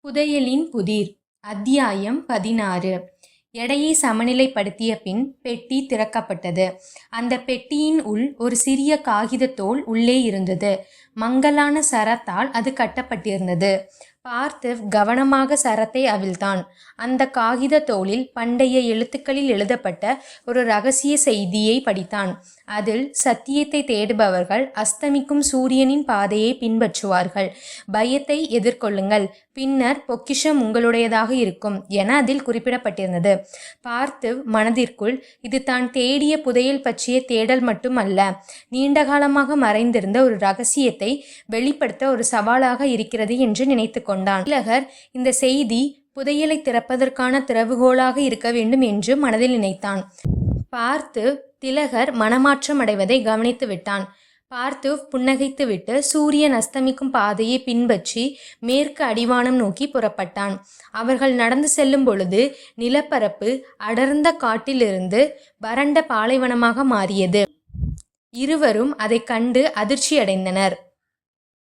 புதையலின் புதிர். அத்தியாயம் 16. எடையை சமநிலைப்படுத்திய பின் பெட்டி திறக்கப்பட்டது. அந்த பெட்டியின் உள் ஒரு சிறிய காகிதத்தோல் உள்ளே இருந்தது. மங்கலான சரத்தால் அது கட்டப்பட்டிருந்தது. பார்த்திவ் கவனமாக சரத்தை அவிழ்த்தான். அந்த காகித தோலில் பண்டைய எழுத்துக்களில் எழுதப்பட்ட ஒரு இரகசிய செய்தியை படித்தான். அதில் சத்தியத்தை தேடுபவர்கள் அஸ்தமிக்கும் சூரியனின் பாதையை பின்பற்றுவார்கள். பயத்தை எதிர்கொள்ளுங்கள், பின்னர் பொக்கிஷம் உங்களுடையதாக இருக்கும் என அதில் குறிப்பிடப்பட்டிருந்தது. பார்த்திவ் மனதிற்குள், இது தான் தேடிய புதையல் பற்றிய தேடல் மட்டுமல்ல, நீண்டகாலமாக மறைந்திருந்த ஒரு இரகசியத்தை வெளிப்படுத்த ஒரு சவாலாக இருக்கிறது என்று நினைத்து கொண்டான். திலகர் இந்த செய்தி புதையலை திறப்பதற்கான திறவுகோலாக இருக்க வேண்டும் என்று மனதில் நினைத்தான். பார்த்திவ் திலகர் மனமாற்றம் அடைவதை கவனித்து விட்டான். பார்த்திவ் புன்னகைத்துவிட்டு சூரியன் அஸ்தமிக்கும் பாதையை பின்பற்றி மேற்கு அடிவானம் நோக்கி புறப்பட்டான். அவர்கள் நடந்து செல்லும் பொழுது நிலப்பரப்பு அடர்ந்த காட்டிலிருந்து வறண்ட பாலைவனமாக மாறியது. இருவரும் அதை கண்டு அதிர்ச்சியடைந்தனர்.